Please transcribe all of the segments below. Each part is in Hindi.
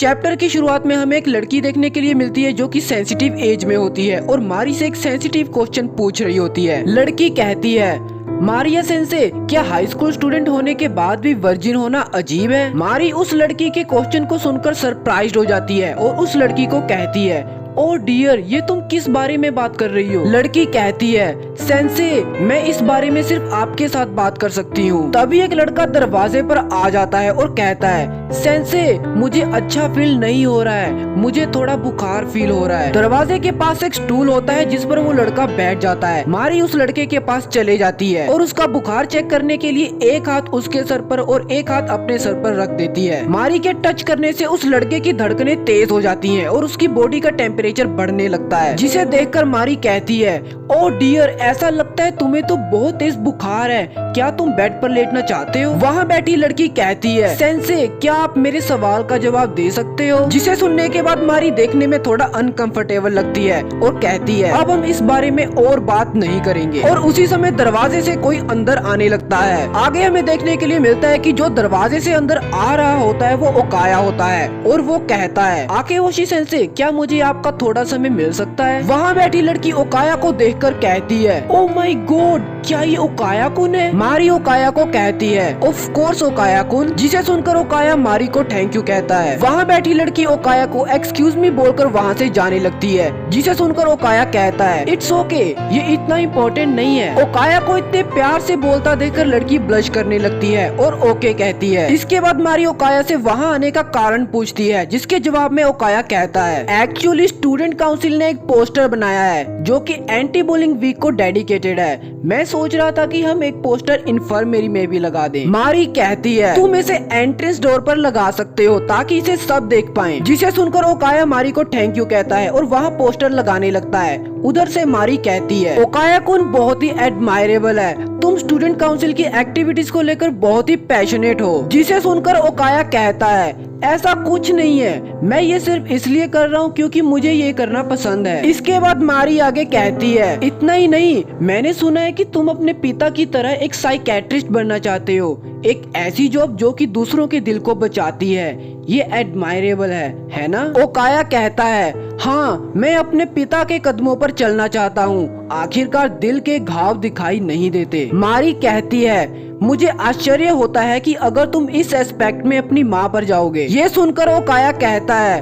चैप्टर की शुरुआत में हमें एक लड़की देखने के लिए मिलती है जो कि सेंसिटिव एज में होती है और मारी से एक सेंसिटिव क्वेश्चन पूछ रही होती है। लड़की कहती है, मारिया सेंसे, क्या हाई स्कूल स्टूडेंट होने के बाद भी वर्जिन होना अजीब है? मारी उस लड़की के क्वेश्चन को सुनकर सरप्राइज्ड हो जाती है और उस लड़की को कहती है, ओ डियर, ये तुम किस बारे में बात कर रही हो? लड़की कहती है, सेंसे, मैं इस बारे में सिर्फ आपके साथ बात कर सकती हूँ। तभी एक लड़का दरवाजे पर आ जाता है और कहता है, सेंसे, मुझे अच्छा फील नहीं हो रहा है, मुझे थोड़ा बुखार फील हो रहा है। दरवाजे के पास एक स्टूल होता है जिस पर वो लड़का बैठ जाता है। मारी उस लड़के के पास चले जाती है और उसका बुखार चेक करने के लिए एक हाथ उसके सर पर और एक हाथ अपने सर पर रख देती है। मारी के टच करने से उस लड़के की धड़कनें तेज हो जाती हैं और उसकी बॉडी का टेम्परेचर बढ़ने लगता है, जिसे देखकर मारी कहती है, ओ डियर, ऐसा लगता है तुम्हें तो बहुत तेज बुखार है, क्या तुम बेड पर लेटना चाहते हो? वहाँ बैठी लड़की कहती है, सेंसे, क्या आप मेरे सवाल का जवाब दे सकते हो? जिसे सुनने के बाद मारी देखने में थोड़ा अनकंफर्टेबल लगती है और कहती है, अब हम इस बारे में और बात नहीं करेंगे। और उसी समय दरवाजे से कोई अंदर आने लगता है। आगे हमें देखने के लिए मिलता है कि जो दरवाजे से अंदर आ रहा होता है वो ओकाया होता है और वो कहता है, आकेओशी सेंसे, क्या मुझे आपका थोड़ा समय मिल सकता है? वहाँ बैठी लड़की ओकाया को देखकर कहती है, ओ माय गॉड, क्या ये ओकाया कुन है? मारी ओकाया को कहती है, ऑफ कोर्स ओकाया कुन। जिसे सुनकर ओकाया मारी को थैंक यू कहता है। वहाँ बैठी लड़की ओकाया को एक्सक्यूज मी बोलकर वहाँ से जाने लगती है, जिसे सुनकर ओकाया कहता है, इट्स ओके, ये इतना इम्पोर्टेंट नहीं है। ओकाया को इतने प्यार से बोलता देखकर लड़की ब्लश करने लगती है और ओके कहती है। इसके बाद मारी ओकाया से वहाँ आने का कारण पूछती है, जिसके जवाब में ओकाया कहता है, एक्चुअली स्टूडेंट काउंसिल ने एक पोस्टर बनाया है जो कि एंटी बुलिंग वीक को डेडिकेटेड है। मैं सोच रहा था कि हम एक पोस्टर इन्फर्मेरी में भी लगा दें। मारी कहती है, तुम इसे एंट्रेंस डोर पर लगा सकते हो ताकि इसे सब देख पाएं। जिसे सुनकर ओकाया मारी को थैंक यू कहता है और वहाँ पोस्टर लगाने लगता है। उधर से मारी कहती है, ओकाया कुन बहुत ही एडमायरेबल है, तुम स्टूडेंट काउंसिल की एक्टिविटीज को लेकर बहुत ही पैशनेट हो। जिसे सुनकर ओकाया कहता है, ऐसा कुछ नहीं है, मैं ये सिर्फ इसलिए कर रहा हूँ क्योंकि मुझे ये करना पसंद है। इसके बाद मारी आगे कहती है, इतना ही नहीं, मैंने सुना है कि तुम अपने पिता की तरह एक साइकेट्रिस्ट बनना चाहते हो, एक ऐसी जॉब जो कि दूसरों के दिल को बचाती है। ये एडमायरेबल है ना? ओकाया कहता है, हाँ, मैं अपने पिता के कदमों पर चलना चाहता हूँ, आखिरकार दिल के घाव दिखाई नहीं देते। मारी कहती है, मुझे आश्चर्य होता है कि अगर तुम इस एस्पेक्ट में अपनी माँ पर जाओगे। ये सुनकर ओकाया कहता है,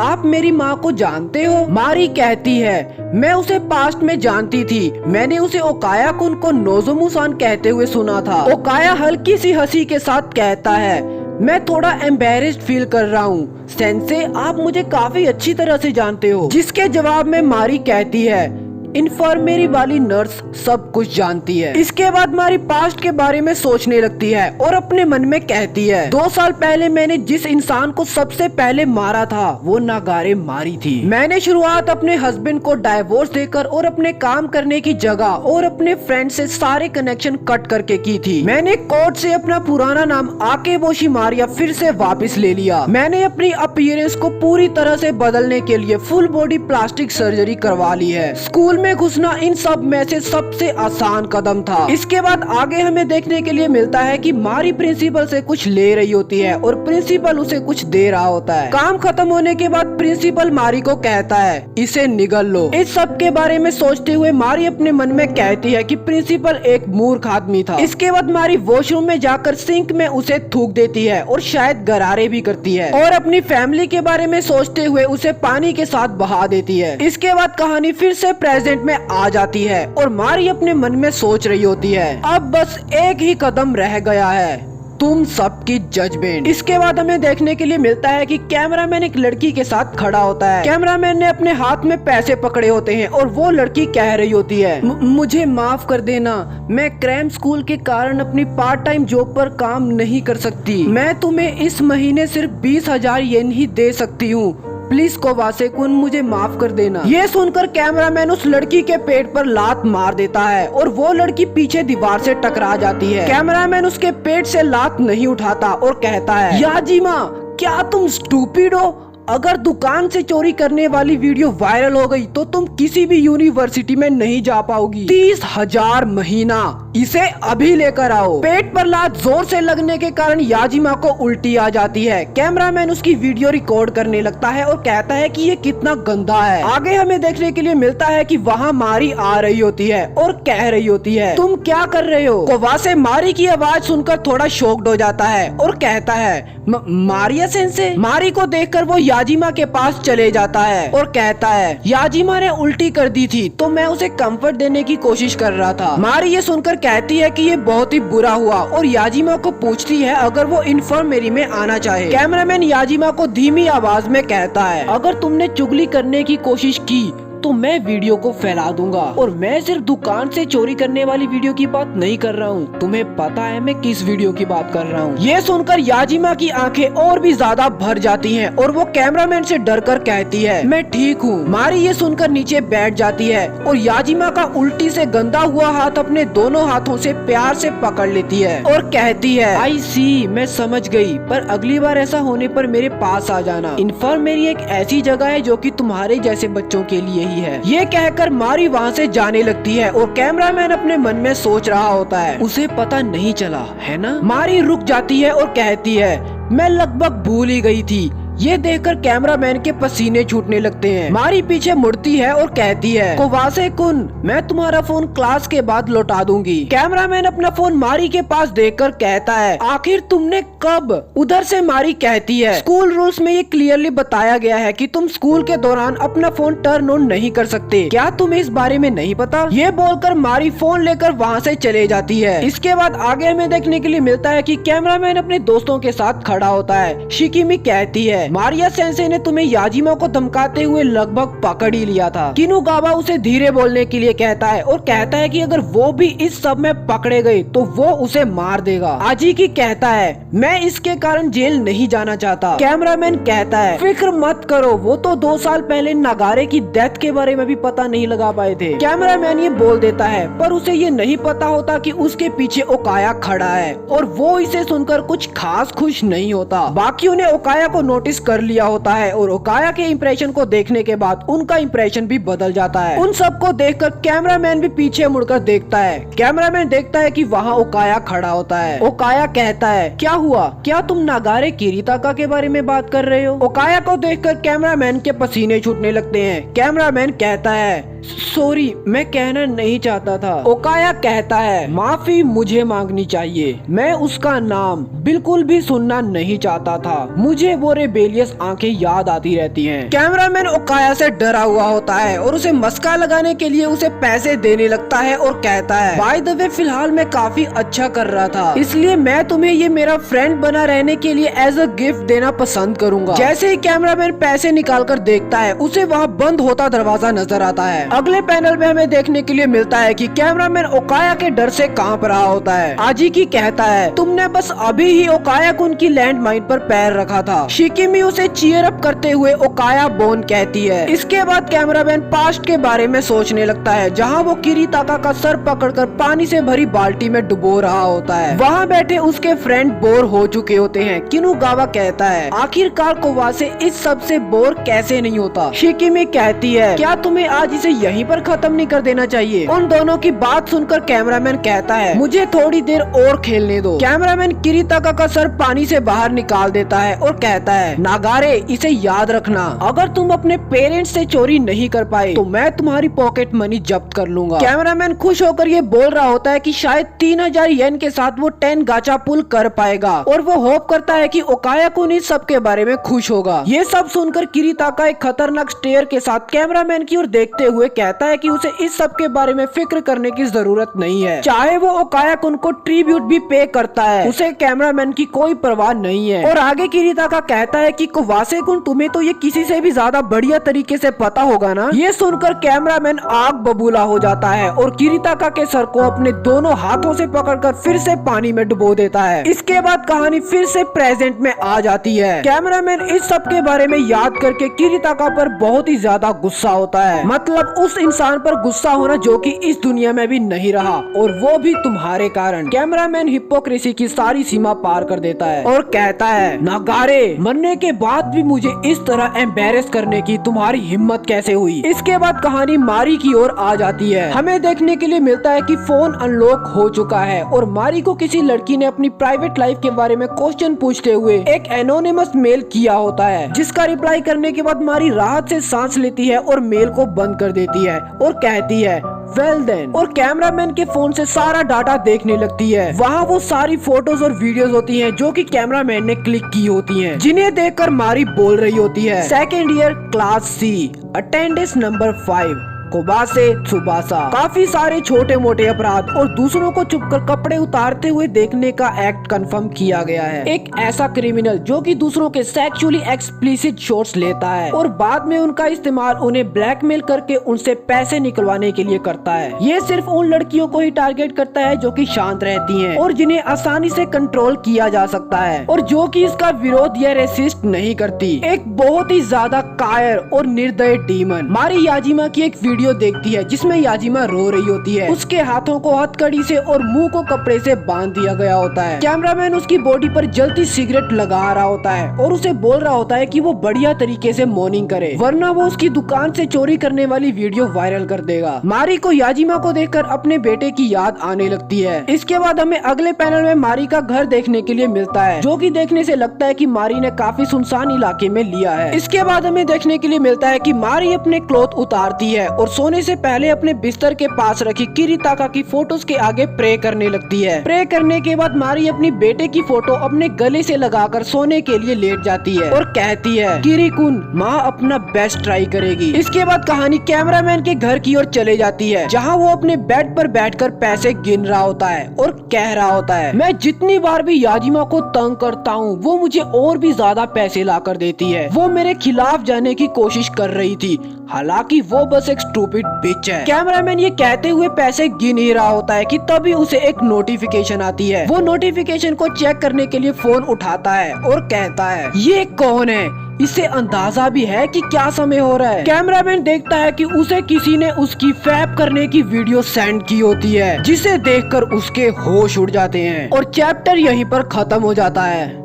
आप मेरी माँ को जानते हो? मारी कहती है, मैं उसे पास्ट में जानती थी, मैंने उसे ओकाया कुन को नोजोमू-सान कहते हुए सुना था। ओकाया हल्की सी हंसी के साथ कहता है, मैं थोड़ा एम्बेरेस्ड फील कर रहा हूँ सेंसे, आप मुझे काफी अच्छी तरह से जानते हो। जिसके जवाब में मारी कहती है, इन्फर्मेरी वाली नर्स सब कुछ जानती है। इसके बाद मारी पास्ट के बारे में सोचने लगती है और अपने मन में कहती है, 2 साल पहले मैंने जिस इंसान को सबसे पहले मारा था वो नागारे मारी थी। मैंने शुरुआत अपने हस्बैंड को डाइवोर्स देकर और अपने काम करने की जगह और अपने फ्रेंड से सारे कनेक्शन कट करके की थी। मैंने कोर्ट से अपना पुराना नाम आकेबोशी मारिया फिर से वापस ले लिया। मैंने अपनी अपीयरेंस को पूरी तरह से बदलने के लिए फुल बॉडी प्लास्टिक सर्जरी करवा ली है। स्कूल में घुसना इन सब में से सबसे आसान कदम था। इसके बाद आगे हमें देखने के लिए मिलता है कि मारी प्रिंसिपल से कुछ ले रही होती है और प्रिंसिपल उसे कुछ दे रहा होता है। काम खत्म होने के बाद प्रिंसिपल मारी को कहता है, इसे निगल लो। इस सब के बारे में सोचते हुए मारी अपने मन में कहती है कि प्रिंसिपल एक मूर्ख आदमी था। इसके बाद मारी वॉशरूम में जाकर सिंक में उसे थूक देती है और शायद गरारे भी करती है और अपनी फैमिली के बारे में सोचते हुए उसे पानी के साथ बहा देती है। इसके बाद कहानी फिर से प्रेजेंट में आ जाती है और मारी अपने मन में सोच रही होती है, अब बस एक ही कदम रह गया है, तुम सबकी जजमेंट। इसके बाद हमें देखने के लिए मिलता है कि कैमरामैन एक लड़की के साथ खड़ा होता है। कैमरामैन ने अपने हाथ में पैसे पकड़े होते हैं और वो लड़की कह रही होती है, मुझे माफ कर देना, मैं क्रैम स्कूल के कारण अपनी पार्ट टाइम जॉब पर काम नहीं कर सकती, मैं तुम्हें इस महीने सिर्फ 20,000 येन ही दे सकती हूँ, प्लीज कोवासे कुन, मुझे माफ कर देना। ये सुनकर कैमरामैन उस लड़की के पेट पर लात मार देता है और वो लड़की पीछे दीवार से टकरा जाती है। कैमरामैन उसके पेट से लात नहीं उठाता और कहता है, याजिमा, क्या तुम स्टूपिड हो? अगर दुकान से चोरी करने वाली वीडियो वायरल हो गई तो तुम किसी भी यूनिवर्सिटी में नहीं जा पाओगी। 30,000 महीना, इसे अभी लेकर आओ। पेट पर लात जोर से लगने के कारण याजिमा को उल्टी आ जाती है। कैमरामैन उसकी वीडियो रिकॉर्ड करने लगता है और कहता है कि ये कितना गंदा है। आगे हमें देखने के लिए मिलता है कि वहाँ मारी आ रही होती है और कह रही होती है, तुम क्या कर रहे हो? कोवासे मारी की आवाज सुनकर थोड़ा शॉक्ड हो जाता है और कहता है, मारिया सेंसे। मारी को देखकर वो याजिमा के पास चले जाता है और कहता है, याजिमा ने उल्टी कर दी थी तो मैं उसे कंफर्ट देने की कोशिश कर रहा था। मारी ये सुनकर कहती है कि ये बहुत ही बुरा हुआ और याजिमा को पूछती है अगर वो इन्फर्मेरी में आना चाहे। कैमरामैन याजिमा को धीमी आवाज में कहता है, अगर तुमने चुगली करने की कोशिश की तो मैं वीडियो को फैला दूंगा। और मैं सिर्फ दुकान से चोरी करने वाली वीडियो की बात नहीं कर रहा हूँ, तुम्हें पता है मैं किस वीडियो की बात कर रहा हूँ। ये सुनकर याजिमा की आंखें और भी ज्यादा भर जाती हैं और वो कैमरामैन से डरकर कहती है, मैं ठीक हूँ। मारी ये सुनकर नीचे बैठ जाती है और याजिमा का उल्टी से गंदा हुआ हाथ अपने दोनों हाथों से प्यार से पकड़ लेती है और कहती है, आई सी, मैं समझ गई, पर अगली बार ऐसा होने पर मेरे पास आ जाना। इन्फर्मेरी एक ऐसी जगह है जो कि तुम्हारे जैसे बच्चों के लिए है। ये कहकर मारी वहाँ से जाने लगती है और कैमरामैन अपने मन में सोच रहा होता है, उसे पता नहीं चला है ना। मारी रुक जाती है और कहती है, मैं लगभग भूल ही गई थी। ये देखकर कैमरामैन के पसीने छूटने लगते हैं। मारी पीछे मुड़ती है और कहती है, कोवासे कुन, मैं तुम्हारा फोन क्लास के बाद लौटा दूंगी। कैमरामैन अपना फोन मारी के पास देखकर कहता है, आखिर तुमने कब? उधर से मारी कहती है, स्कूल रूल्स में ये क्लियरली बताया गया है कि तुम स्कूल के दौरान अपना फोन टर्न ऑन नहीं कर सकते। क्या तुम्हें इस बारे में नहीं पता? ये बोलकर मारी फोन लेकर वहाँ से चले जाती है। इसके बाद आगे हमें देखने के लिए मिलता है कि कैमरामैन अपने दोस्तों के साथ खड़ा होता है। शिकिमी कहती है, मारिया सेंसे ने तुम्हें याजिमा को धमकाते हुए लगभग पकड़ ही लिया था। किनुगावा उसे धीरे बोलने के लिए कहता है और कहता है कि अगर वो भी इस सब में पकड़े गए तो वो उसे मार देगा। आजिकी कहता है, मैं इसके कारण जेल नहीं जाना चाहता। कैमरामैन कहता है, फिक्र मत करो, वो तो 2 साल पहले नगारे की डेथ के बारे में भी पता नहीं लगा पाए थे। कैमरामैन ये बोल देता है, पर उसे ये नहीं पता होता कि उसके पीछे ओकाया खड़ा है और वो इसे सुनकर कुछ खास खुश नहीं होता। बाकियों ने ओकाया को नोटिस कर लिया होता है और ओकाया के इंप्रेशन को देखने के बाद उनका इंप्रेशन भी बदल जाता है। उन सबको देखकर कैमरामैन भी पीछे मुड़कर देखता है। कैमरामैन देखता है कि वहाँ ओकाया खड़ा होता है। ओकाया कहता है, क्या हुआ? क्या तुम नागारे किरीताका के बारे में बात कर रहे हो? ओकाया को देखकर कैमरामैन के पसीने छूटने लगते हैं। कैमरामैन कहता है, सॉरी, मैं कहना नहीं चाहता था। ओकाया कहता है, माफी मुझे मांगनी चाहिए, मैं उसका नाम बिल्कुल भी सुनना नहीं चाहता था। मुझे वो रेबेलियस आंखें याद आती रहती हैं। कैमरामैन ओकाया से डरा हुआ होता है और उसे मस्का लगाने के लिए उसे पैसे देने लगता है और कहता है, बाय द वे, फिलहाल मैं काफी अच्छा कर रहा था, इसलिए मैं तुम्हें ये मेरा फ्रेंड बना रहने के लिए एज अ गिफ्ट देना पसंद करूंगा। जैसे ही कैमरामैन पैसे निकाल कर देखता है, उसे वहाँ बंद होता दरवाजा नजर आता है। अगले पैनल में हमें देखने के लिए मिलता है कि कैमरामैन ओकाया के डर से कांप रहा होता है। आजिकी कहता है, तुमने बस अभी ही ओकाया कुन की लैंड माइन पर पैर रखा था। शिकिमी उसे चीयर अप करते हुए ओकाया बोन कहती है। इसके बाद कैमरामैन पास्ट के बारे में सोचने लगता है, जहाँ वो किरीताका का सर पकड़कर पानी से भरी बाल्टी में डुबो रहा होता है। वहाँ बैठे उसके फ्रेंड बोर हो चुके होते हैं। किनुगावा कहता है, आखिरकार कोवासे इस सब से बोर कैसे नहीं होता? शिकिमी कहती है, क्या तुम्हें आज इसे यहीं पर खत्म नहीं कर देना चाहिए? उन दोनों की बात सुनकर कैमरामैन कहता है, मुझे थोड़ी देर और खेलने दो। कैमरामैन किरीताका का सर पानी से बाहर निकाल देता है और कहता है, नागारे, इसे याद रखना, अगर तुम अपने पेरेंट्स से चोरी नहीं कर पाए तो मैं तुम्हारी पॉकेट मनी जब्त कर लूंगा। कैमरामैन खुश होकर ये बोल रहा होता है कि शायद 3000 येन के साथ वो 10 गाचा पुल कर पाएगा और वो होप करता है कि ओकाया कुन इस सब के बारे में खुश होगा। ये सब सुनकर किरीताका एक खतरनाक स्टेयर के साथ कैमरामैन की ओर देखते हुए कहता है कि उसे इस सब के बारे में फिक्र करने की जरूरत नहीं है, चाहे वो ओकाया कुन को ट्रिब्यूट भी पे करता है, उसे कैमरामैन की कोई परवाह नहीं है। और आगे किरीताका कहता है कि कोवासे कुन, तुम्हें तो ये किसी से भी ज्यादा बढ़िया तरीके से पता होगा ना। ये सुनकर कैमरामैन आग बबूला हो जाता है और किरीताका के सर को अपने दोनों हाथों से पकड़कर फिर से पानी में डुबो देता है। इसके बाद कहानी फिर से प्रेजेंट में आ जाती है। कैमरामैन इस सब के बारे में याद करके किरीताका पर बहुत ही ज्यादा गुस्सा होता है। मतलब उस इंसान पर गुस्सा होना जो कि इस दुनिया में भी नहीं रहा, और वो भी तुम्हारे कारण। कैमरामैन हिपोक्रेसी की सारी सीमा पार कर देता है और कहता है, नागारे, मरने के बाद भी मुझे इस तरह एम्बेरस करने की तुम्हारी हिम्मत कैसे हुई। इसके बाद कहानी मारी की ओर आ जाती है। हमें देखने के लिए मिलता है कि फोन अनलॉक हो चुका है और मारी को किसी लड़की ने अपनी प्राइवेट लाइफ के बारे में क्वेश्चन पूछते हुए एक एनोनिमस मेल किया होता है, जिसका रिप्लाई करने के बाद मारी राहत से सांस लेती है और मेल को बंद कर देती है और कहती है वेल देन, और कैमरामैन के फोन से सारा डाटा देखने लगती है। वहाँ वो सारी फोटोज और वीडियोस होती हैं जो कि कैमरामैन ने क्लिक की होती हैं, जिन्हें देखकर मारी बोल रही होती है, second year class C, attendance number 5, Kobase Tsubasa. काफी सारे छोटे मोटे अपराध और दूसरों को चुपकर कपड़े उतारते हुए देखने का एक्ट कंफर्म किया गया है। एक ऐसा क्रिमिनल जो कि दूसरों के सेक्सुअली एक्सप्लिसिट शॉट्स लेता है और बाद में उनका इस्तेमाल उन्हें ब्लैकमेल करके उनसे पैसे निकलवाने के लिए करता है। ये सिर्फ उन लड़कियों को ही टारगेट करता है जो कि शांत रहती हैं और जिन्हें आसानी से कंट्रोल किया जा सकता है और जो कि इसका विरोध या रेसिस्ट नहीं करती। एक बहुत ही ज्यादा कायर और निर्दयी डीमन। मारी याजिमा की एक वीडियो देखती है जिसमें याजिमा रो रही होती है। उसके हाथों को हथकड़ी से और मुंह को कपड़े से बांध दिया गया होता है। कैमरामैन उसकी बॉडी पर जलती सिगरेट लगा रहा होता है और उसे बोल रहा होता है कि वो बढ़िया तरीके से मॉर्निंग करे, वरना वो उसकी दुकान से चोरी करने वाली वीडियो वायरल कर देगा। मारी को याजिमा को देखकर अपने बेटे की याद आने लगती है। इसके बाद हमें अगले पैनल में मारी का घर देखने के लिए मिलता है, जो कि देखने से लगता है कि मारी ने काफी सुनसान इलाके में लिया है। इसके बाद हमें देखने के लिए मिलता है कि मारी अपने क्लॉथ उतारती है और सोने से पहले अपने बिस्तर के पास रखी किरीताका की फोटोज के आगे प्रे करने लगती है। प्रे करने के बाद मारी अपनी बेटे की फोटो अपने गले से लगाकर सोने के लिए लेट जाती है और कहती है, किरीकुन, माँ अपना बेस्ट ट्राई करेगी। इसके बाद कहानी कैमरामैन के घर की ओर चले जाती है, जहाँ वो अपने बेड पर बैठकर पैसे गिन रहा होता है और कह रहा होता है, मैं जितनी बार भी याजिमा को तंग करता हूँ वो मुझे और भी ज्यादा पैसे ला कर देती है। वो मेरे खिलाफ जाने की कोशिश कर रही थी, हालांकि वो बस एक स्टूपिड बिच है। कैमरामैन ये कहते हुए पैसे गिन ही रहा होता है कि तभी उसे एक नोटिफिकेशन आती है। वो नोटिफिकेशन को चेक करने के लिए फोन उठाता है और कहता है, ये कौन है? इससे अंदाजा भी है कि क्या समय हो रहा है। कैमरामैन देखता है कि उसे किसी ने उसकी फैप करने की वीडियो सेंड की होती है, जिसे देखकर उसके होश उड़ जाते हैं और चैप्टर यहीं पर खत्म हो जाता है।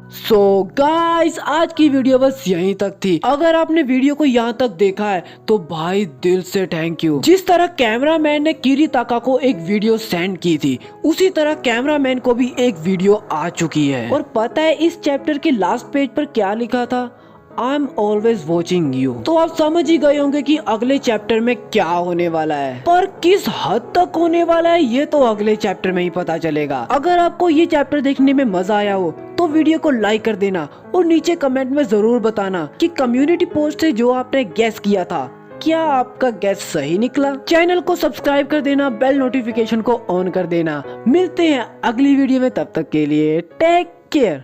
सो गाइस, आज की वीडियो बस यहीं तक थी। अगर आपने वीडियो को यहाँ तक देखा है तो भाई दिल से थैंक यू। जिस तरह कैमरामैन ने किरीताका को एक वीडियो सेंड की थी, उसी तरह कैमरामैन को भी एक वीडियो आ चुकी है। और पता है इस चैप्टर के लास्ट पेज पर क्या लिखा था? I am always watching you. तो आप समझ ही गए होंगे कि अगले चैप्टर में क्या होने वाला है, पर किस हद तक होने वाला है ये तो अगले चैप्टर में ही पता चलेगा। अगर आपको ये चैप्टर देखने में मजा आया हो तो वीडियो को लाइक कर देना और नीचे कमेंट में जरूर बताना कि कम्युनिटी पोस्ट से जो आपने गेस किया था, क्या आपका गेस सही निकला। चैनल को सब्सक्राइब कर देना, बेल नोटिफिकेशन को ऑन कर देना। मिलते हैं अगली वीडियो में, तब तक के लिए टेक केयर।